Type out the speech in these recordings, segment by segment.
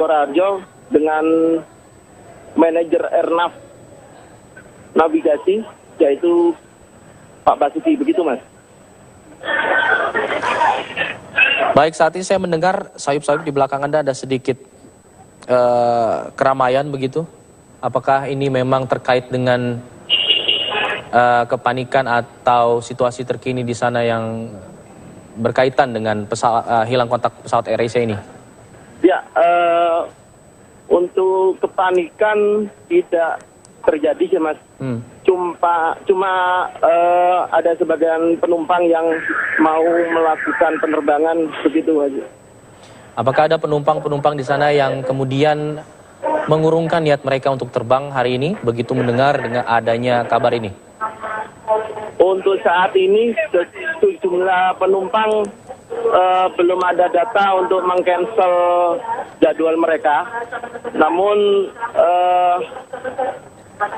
Koraharjo dengan manajer Airnav Navigasi, yaitu Pak Basuki, begitu Mas. Baik, saat ini saya mendengar sayup-sayup di belakang Anda ada sedikit keramaian begitu. Apakah ini memang terkait dengan kepanikan atau situasi terkini di sana yang berkaitan dengan hilang kontak pesawat AirAsia ini? Ya, untuk kepanikan tidak terjadi sih Mas. Cuma ada sebagian penumpang yang mau melakukan penerbangan begitu aja. Apakah ada penumpang-penumpang di sana yang kemudian mengurungkan niat mereka untuk terbang hari ini begitu mendengar dengan adanya kabar ini? Untuk saat ini sejumlah penumpang belum ada data untuk meng-cancel jadwal mereka. Namun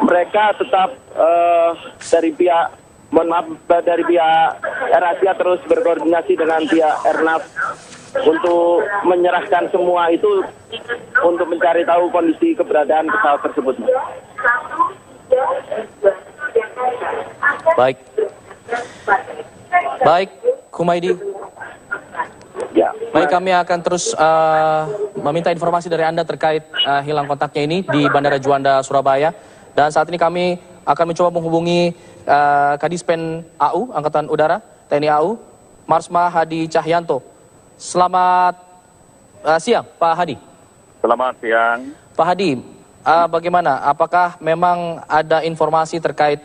mereka tetap dari pihak AirAsia terus berkoordinasi dengan pihak Airnav untuk menyerahkan semua itu untuk mencari tahu kondisi keberadaan pesawat tersebut. Baik, Kumaydi. Ya. Baik, kami akan terus meminta informasi dari Anda terkait hilang kontaknya ini di Bandara Juanda, Surabaya. Dan saat ini kami akan mencoba menghubungi Kadispen AU, Angkatan Udara, TNI AU, Marsma Hadi Cahyanto. Selamat siang, Pak Hadi. Selamat siang. Pak Hadi, bagaimana? Apakah memang ada informasi terkait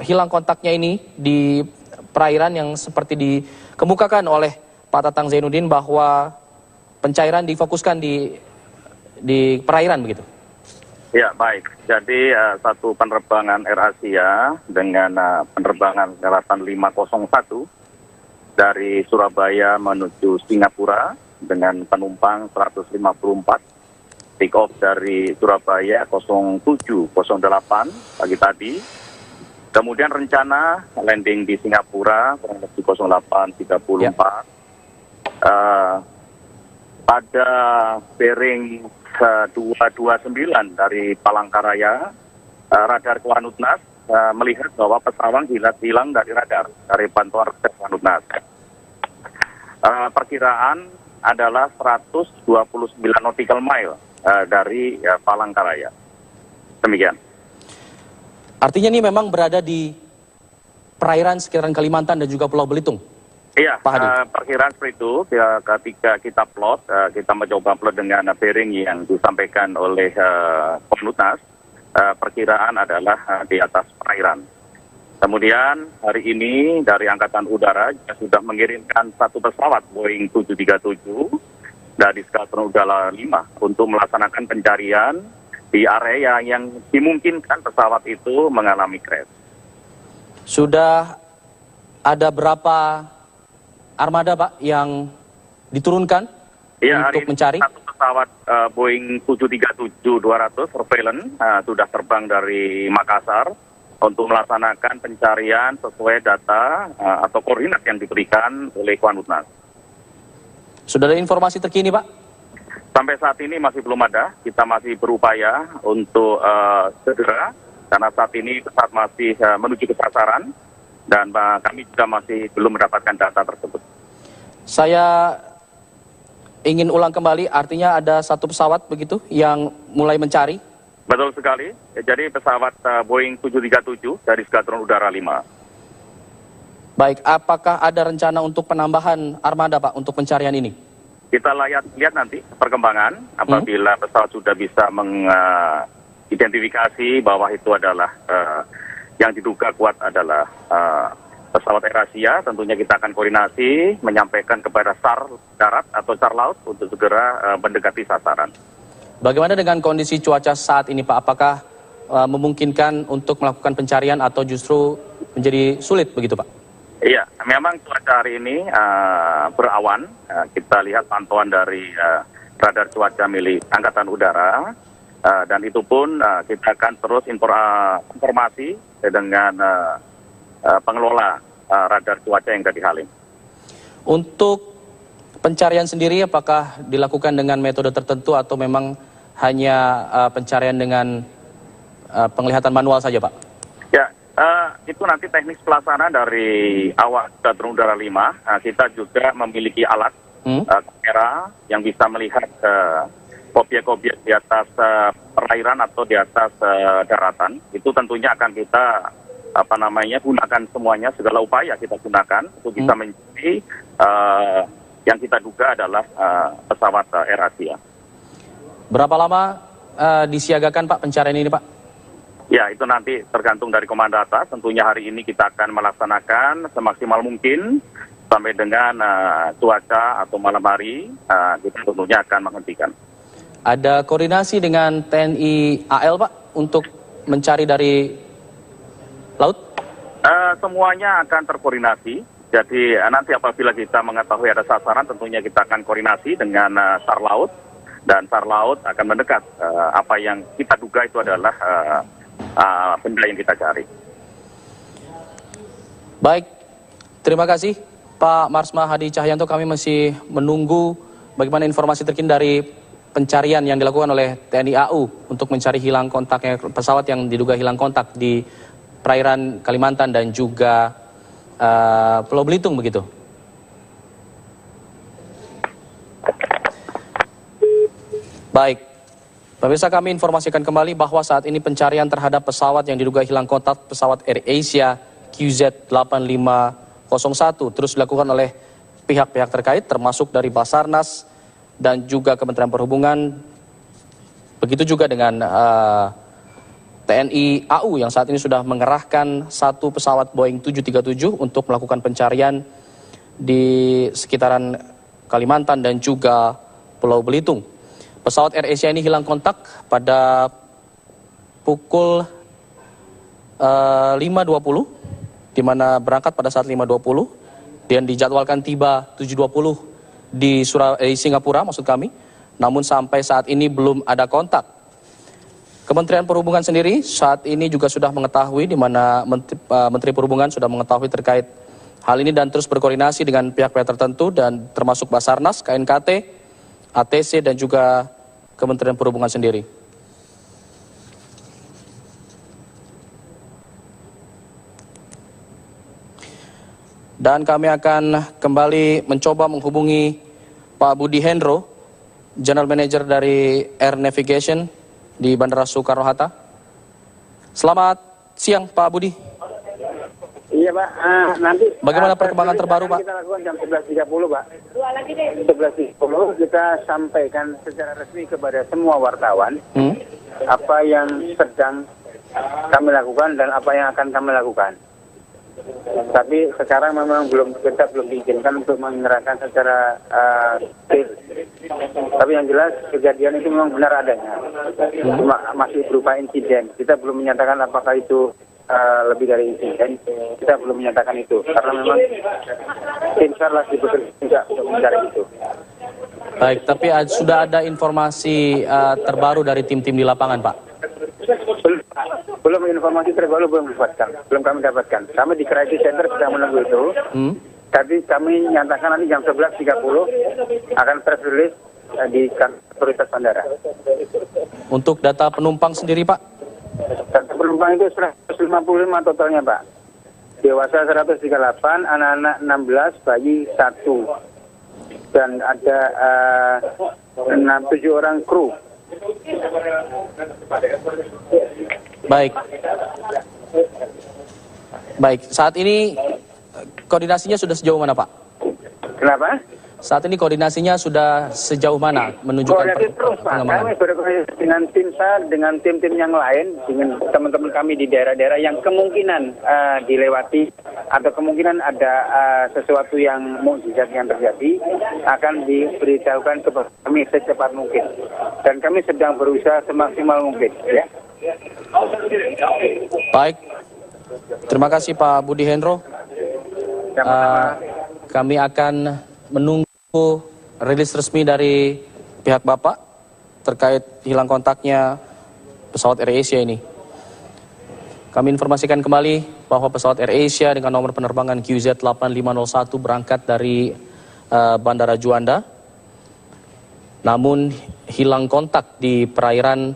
hilang kontaknya ini di perairan yang seperti dikemukakan oleh Pak Tatang Zainuddin bahwa pencairan difokuskan di perairan begitu? Ya, baik. Jadi satu penerbangan AirAsia dengan penerbangan daratan 501 dari Surabaya menuju Singapura dengan penumpang 154, take off dari Surabaya 07.08 pagi tadi. Kemudian rencana landing di Singapura kurang lebih 08.34. Pada bearing 229 dari Palangkaraya, radar Kuanutnas melihat bahwa pesawat hilang dari radar, dari pantauan radar Kuanutnas. Perkiraan adalah 129 nautical mile dari Palangkaraya. Demikian. Artinya ini memang berada di perairan sekitaran Kalimantan dan juga Pulau Belitung? Iya, Pak Hadi. perkiraan seperti itu. Ketika kita plot, kita mencoba plot dengan bearing yang disampaikan oleh Kuanutnas, perkiraan adalah di atas perairan. Kemudian hari ini dari Angkatan Udara sudah mengirimkan satu pesawat Boeing 737 dari Skadron Udara 5 untuk melaksanakan pencarian di area yang dimungkinkan pesawat itu mengalami crash. Sudah ada berapa armada, Pak, yang diturunkan untuk mencari? Satu pesawat Boeing 737-200 surveillance sudah terbang dari Makassar untuk melaksanakan pencarian sesuai data atau koordinat yang diberikan oleh Kuanutnas. Sudah ada informasi terkini, Pak? Sampai saat ini masih belum ada. Kita masih berupaya untuk segera, karena saat ini pesawat masih menuju ke sasaran dan kami juga masih belum mendapatkan data tersebut. Saya ingin ulang kembali, artinya ada satu pesawat begitu yang mulai mencari? Betul sekali. Jadi pesawat Boeing 737 dari Skadron Udara 5. Baik, apakah ada rencana untuk penambahan armada, Pak, untuk pencarian ini? Kita lihat nanti perkembangan apabila pesawat sudah bisa mengidentifikasi bahwa itu adalah yang diduga kuat adalah pesawat AirAsia. Tentunya kita akan koordinasi menyampaikan kepada SAR darat atau SAR laut untuk segera mendekati sasaran. Bagaimana dengan kondisi cuaca saat ini, Pak? Apakah memungkinkan untuk melakukan pencarian atau justru menjadi sulit begitu, Pak? Iya, memang cuaca hari ini berawan. Kita lihat pantauan dari radar cuaca milik Angkatan Udara. Dan itu pun kita akan terus informasi dengan pengelola radar cuaca yang ada di Halim. Untuk pencarian sendiri apakah dilakukan dengan metode tertentu atau memang hanya pencarian dengan penglihatan manual saja, Pak? Ya, itu nanti teknis pelaksana dari awak Skadron Udara 5. Kita juga memiliki alat kamera yang bisa melihat objek-objek di atas perairan atau di atas daratan. Itu tentunya akan kita gunakan semuanya, segala upaya kita gunakan untuk bisa mencari yang kita duga adalah pesawat Air Asia. Berapa lama disiagakan Pak pencarian ini, Pak? Ya, itu nanti tergantung dari Komando Atas. Tentunya hari ini kita akan melaksanakan semaksimal mungkin sampai dengan cuaca atau malam hari kita tentunya akan menghentikan. Ada koordinasi dengan TNI AL, Pak, untuk mencari dari laut? Semuanya akan terkoordinasi. Jadi nanti apabila kita mengetahui ada sasaran, tentunya kita akan koordinasi dengan SAR Laut. Dan SAR Laut akan mendekat apa yang kita duga itu adalah benda yang kita cari. Baik, terima kasih Pak Marsma Hadi Cahyanto. Kami masih menunggu bagaimana informasi terkini dari pencarian yang dilakukan oleh TNI AU untuk mencari hilang kontaknya pesawat yang diduga hilang kontak di perairan Kalimantan dan juga Pulau Belitung begitu. Baik, pemirsa, kami informasikan kembali bahwa saat ini pencarian terhadap pesawat yang diduga hilang kontak pesawat Air Asia QZ8501 terus dilakukan oleh pihak-pihak terkait termasuk dari Basarnas dan juga Kementerian Perhubungan. Begitu juga dengan TNI AU yang saat ini sudah mengerahkan satu pesawat Boeing 737 untuk melakukan pencarian di sekitaran Kalimantan dan juga Pulau Belitung. Pesawat Air Asia ini hilang kontak pada pukul 5.20, di mana berangkat pada saat 5.20 dan dijadwalkan tiba 7.20 di Singapura maksud kami. Namun sampai saat ini belum ada kontak. Kementerian Perhubungan sendiri saat ini juga sudah mengetahui, di mana Menteri Perhubungan sudah mengetahui terkait hal ini dan terus berkoordinasi dengan pihak-pihak tertentu dan termasuk Basarnas, KNKT, ATC dan juga Kementerian Perhubungan sendiri. Dan kami akan kembali mencoba menghubungi Pak Budi Hendro, General Manager dari Air Navigation di Bandara Soekarno-Hatta. Selamat siang Pak Budi. Iya Pak, nanti bagaimana perkembangan terbaru Pak? Kita lakukan jam 11.30 Pak. 11.30 kita sampaikan secara resmi kepada semua wartawan apa yang sedang kami lakukan dan apa yang akan kami lakukan. Tapi sekarang memang kita belum diizinkan untuk menyerahkan secara tapi yang jelas kejadian itu memang benar adanya. Cuma masih berupa insiden. Kita belum menyatakan apakah itu lebih dari insiden, kita belum menyatakan itu karena memang tim SAR lagi bekerja untuk mencari itu. Baik, tapi sudah ada informasi terbaru dari tim-tim di lapangan, Pak? Belum, informasi terbaru belum kami dapatkan. Kami di Crisis Center sedang menunggu itu. Tapi kami nyatakan nanti jam 11.30 akan press release di kantor otoritas bandara. Untuk data penumpang sendiri, Pak? Data penumpang itu 155 totalnya, Pak. Dewasa 138, anak-anak 16, bayi 1. Dan ada 7 orang kru. Baik, saat ini koordinasinya sudah sejauh mana, Pak? Kenapa? Saat ini koordinasinya sudah sejauh mana menunjukkan pengembangan? Kami berkoordinasi dengan tim SAR, dengan tim-tim yang lain, dengan teman-teman kami di daerah-daerah yang kemungkinan dilewati atau kemungkinan ada sesuatu yang mukjizat yang terjadi akan diberitahukan kepada kami secepat mungkin. Dan kami sedang berusaha semaksimal mungkin, ya. Baik, terima kasih Pak Budi Hendro. Kami akan menunggu rilis resmi dari pihak Bapak terkait hilang kontaknya pesawat Air Asia ini. Kami informasikan kembali bahwa pesawat Air Asia dengan nomor penerbangan QZ8501 berangkat dari Bandara Juanda, namun hilang kontak di perairan